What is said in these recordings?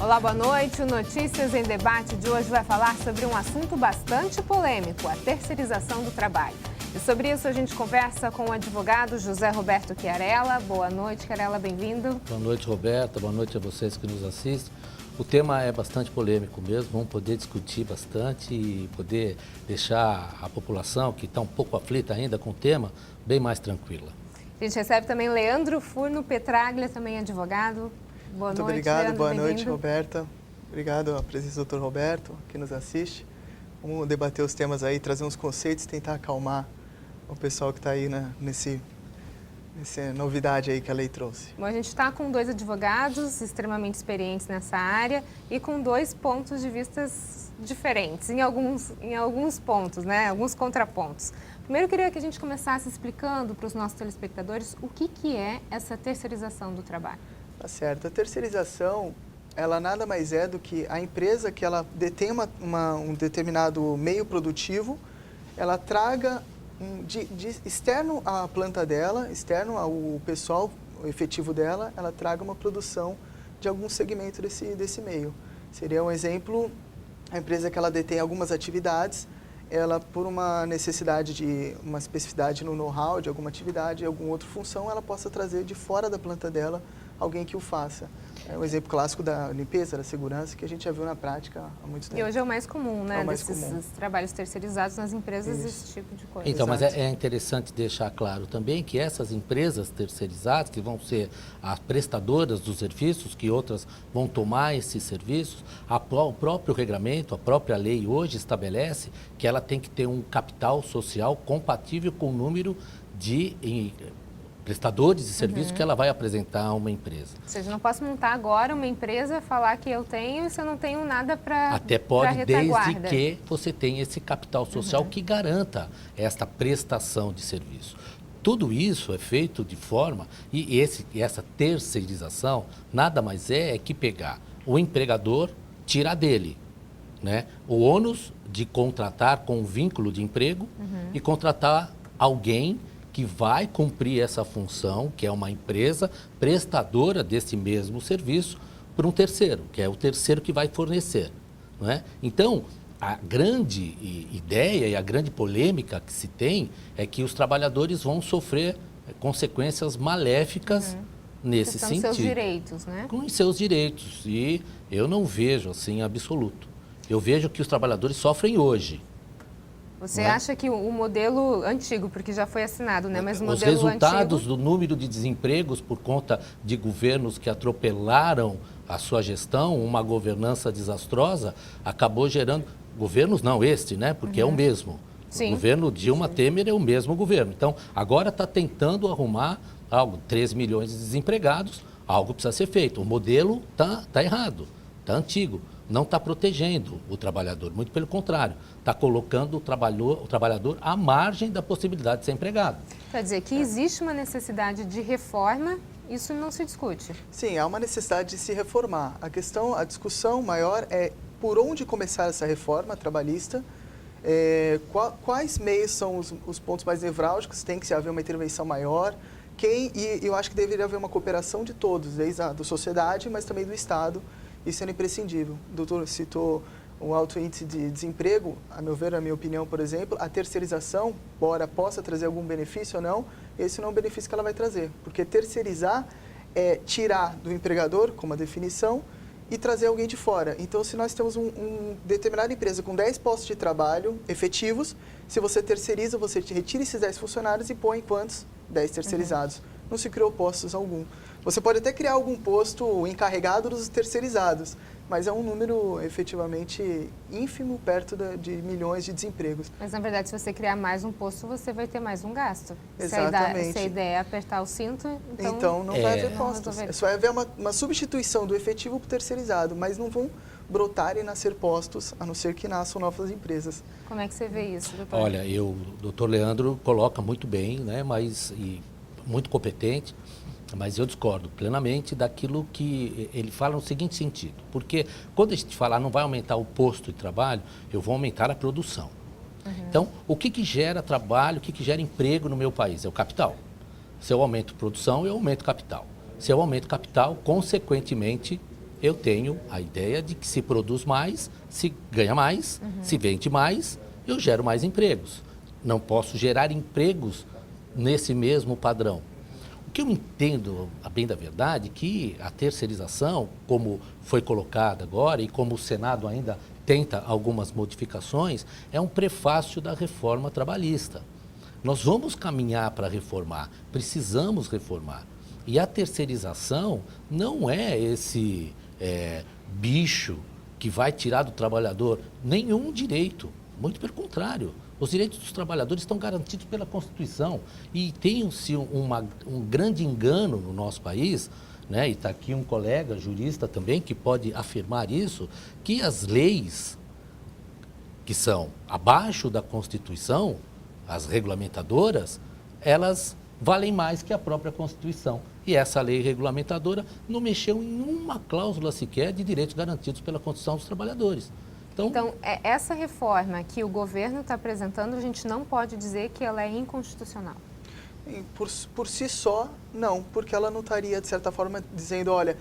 Olá, boa noite. O Notícias em Debate de hoje vai falar sobre um assunto bastante polêmico, a terceirização do trabalho. E sobre isso a gente conversa com o advogado José Roberto Chiarella. Boa noite, Chiarella, bem-vindo. Boa noite, Roberta. Boa noite a vocês que nos assistem. O tema é bastante polêmico mesmo, vamos poder discutir bastante e poder deixar a população, que está um pouco aflita ainda com o tema, bem mais tranquila. A gente recebe também Leandro Furno Petraglia, também advogado. Boa Muito noite, obrigado, Leandro, boa noite, Roberta. Obrigado à presença do Dr. Roberto, que nos assiste. Vamos debater os temas aí, trazer uns conceitos, tentar acalmar o pessoal que está aí nessa novidade aí que a lei trouxe. Bom, a gente está com dois advogados extremamente experientes nessa área e com dois pontos de vista diferentes, em alguns pontos, né? Alguns contrapontos. Primeiro, eu queria que a gente começasse explicando para os nossos telespectadores o que é essa terceirização do trabalho. Tá certo. A terceirização, ela nada mais é do que a empresa que ela detém um determinado meio produtivo, ela traga de externo à planta dela, externo ao pessoal efetivo dela, ela traga uma produção de algum segmento desse meio. Seria um exemplo, a empresa que ela detém algumas atividades, ela por uma necessidade de uma especificidade no know-how de alguma atividade, alguma outra função, ela possa trazer de fora da planta dela alguém que o faça. É um exemplo clássico da limpeza, da segurança, que a gente já viu na prática há muito tempo. E hoje é o mais comum, né? É o mais desses comum. trabalhos terceirizados nas empresas, Isso. esse tipo de coisa. Então, mas Exato. é interessante deixar claro também que essas empresas terceirizadas, que vão ser as prestadoras dos serviços, que outras vão tomar esses serviços, o próprio regramento, a própria lei hoje estabelece que ela tem que ter um capital social compatível com o número de prestadores de serviços que ela vai apresentar a uma empresa. Ou seja, não posso montar agora uma empresa, falar que eu tenho e se eu não tenho nada para Até pode, desde retaguarda. que você tenha esse capital social que garanta esta prestação de serviço. Tudo isso é feito de forma, e essa terceirização nada mais é que pegar o empregador, tirar dele, né, o ônus de contratar com um vínculo de emprego e contratar alguém que vai cumprir essa função, que é uma empresa prestadora desse mesmo serviço, por um terceiro, que é o terceiro que vai fornecer. Não é? Então, a grande ideia e a grande polêmica que se tem é que os trabalhadores vão sofrer consequências maléficas nesse Que são sentido. seus direitos, né? Com seus direitos. E eu não vejo assim absoluto. Eu vejo que os trabalhadores sofrem hoje. Você Não é? acha que o modelo antigo, porque já foi assinado, né? Mas o Os modelo resultados antigo... do número de desempregos por conta de governos que atropelaram a sua gestão, uma governança desastrosa, acabou gerando... Governos não, né? Porque é o mesmo. Sim. O governo Dilma Temer é o mesmo governo. Então, agora está tentando arrumar algo, 3 milhões de desempregados, algo precisa ser feito. O modelo tá errado, está antigo. Não está protegendo o trabalhador, muito pelo contrário, está colocando o trabalhador à margem da possibilidade de ser empregado. Quer dizer, que existe uma necessidade de reforma, isso não se discute. Sim, há uma necessidade de se reformar. A discussão maior é por onde começar essa reforma trabalhista, quais meios são os pontos mais nevrálgicos, tem que haver uma intervenção maior, e eu acho que deveria haver uma cooperação de todos, desde a da sociedade, mas também do Estado. Isso é imprescindível. O doutor citou o alto índice de desemprego. A meu ver, na minha opinião, por exemplo, a terceirização, embora possa trazer algum benefício ou não, esse não é o benefício que ela vai trazer. Porque terceirizar é tirar do empregador, como a definição, e trazer alguém de fora. Então, se nós temos uma determinada empresa com 10 postos de trabalho efetivos, se você terceiriza, você retira esses 10 funcionários e põe quantos? 10 terceirizados. Não se criou postos algum. Você pode até criar algum posto encarregado dos terceirizados, mas é um número efetivamente ínfimo perto de milhões de desempregos. Mas, na verdade, se você criar mais um posto, você vai ter mais um gasto. Exatamente. Se a ideia é apertar o cinto, Então não vai haver postos. resolver. Só vai haver uma substituição do efetivo para o terceirizado, mas não vão brotar e nascer postos, a não ser que nasçam novas empresas. Como é que você vê isso, doutor? Olha, o doutor Leandro coloca muito bem, né, muito competente, mas eu discordo plenamente daquilo que ele fala no seguinte sentido. Porque quando a gente fala não vai aumentar o posto de trabalho, eu vou aumentar a produção. Então, o que gera trabalho, o que gera emprego no meu país? É o capital. Se eu aumento produção, eu aumento capital. Se eu aumento capital, consequentemente, eu tenho a ideia de que se produz mais, se ganha mais, se vende mais, eu gero mais empregos. Não posso gerar empregos nesse mesmo padrão. O que eu entendo, a bem da verdade, que a terceirização, como foi colocada agora e como o Senado ainda tenta algumas modificações, é um prefácio da reforma trabalhista. Nós vamos caminhar para reformar, precisamos reformar. E a terceirização não é esse bicho que vai tirar do trabalhador nenhum direito, muito pelo contrário. Os direitos dos trabalhadores estão garantidos pela Constituição e tem-se um grande engano no nosso país, né? E está aqui um colega jurista também que pode afirmar isso, que as leis que são abaixo da Constituição, as regulamentadoras, elas valem mais que a própria Constituição. E essa lei regulamentadora não mexeu em uma cláusula sequer de direitos garantidos pela Constituição dos Trabalhadores. Então, essa reforma que o governo está apresentando, a gente não pode dizer que ela é inconstitucional. Por si só, não, porque ela não estaria, de certa forma, dizendo, olha,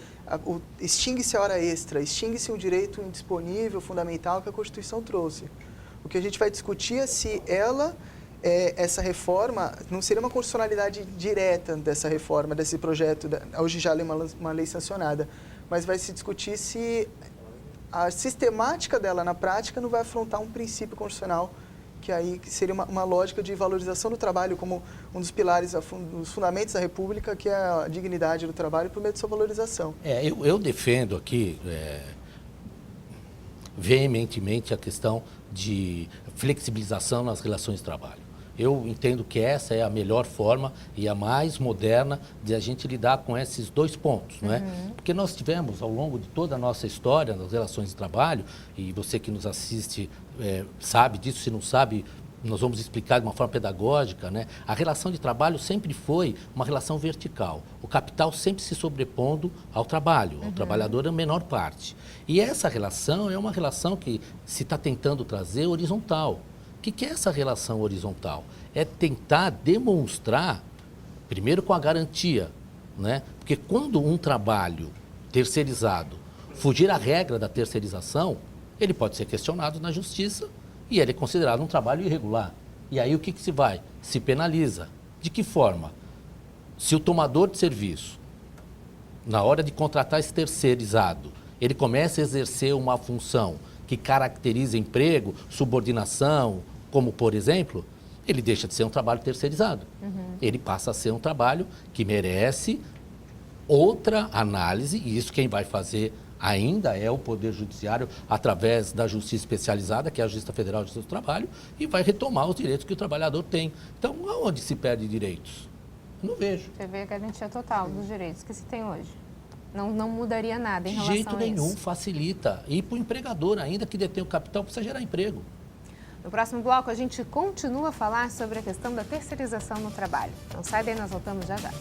extingue-se a hora extra, extingue-se um direito indisponível, fundamental, que a Constituição trouxe. O que a gente vai discutir é se essa reforma, não seria uma constitucionalidade direta dessa reforma, desse projeto, hoje já é uma lei sancionada, mas vai se discutir se a sistemática dela na prática não vai afrontar um princípio constitucional, que seria uma lógica de valorização do trabalho como um dos pilares, dos fundamentos da República, que é a dignidade do trabalho por meio de sua valorização. Eu defendo aqui veementemente a questão de flexibilização nas relações de trabalho. Eu entendo que essa é a melhor forma e a mais moderna de a gente lidar com esses dois pontos, não é? Porque nós tivemos, ao longo de toda a nossa história nas relações de trabalho, e você que nos assiste sabe disso, se não sabe, nós vamos explicar de uma forma pedagógica, né? A relação de trabalho sempre foi uma relação vertical. O capital sempre se sobrepondo ao trabalho, ao trabalhador é a menor parte. E essa relação é uma relação que se está tentando trazer horizontal. O que é essa relação horizontal? É tentar demonstrar, primeiro com a garantia, né? Porque quando um trabalho terceirizado fugir à regra da terceirização, ele pode ser questionado na justiça e ele é considerado um trabalho irregular. E aí o que se vai? Se penaliza. De que forma? Se o tomador de serviço, na hora de contratar esse terceirizado, ele começa a exercer uma função que caracteriza emprego, subordinação, como por exemplo, ele deixa de ser um trabalho terceirizado. Ele passa a ser um trabalho que merece outra análise, e isso quem vai fazer ainda é o Poder Judiciário, através da Justiça Especializada, que é a Justiça Federal de Justiça do Trabalho, e vai retomar os direitos que o trabalhador tem. Então, aonde se perde direitos? Não vejo. Você vê a garantia total dos direitos que se tem hoje. Não mudaria nada em relação a isso. De jeito nenhum, facilita. E para o empregador ainda que detém o capital, precisa gerar emprego. No próximo bloco, a gente continua a falar sobre a questão da terceirização no trabalho. Não sai daí, nós voltamos já já.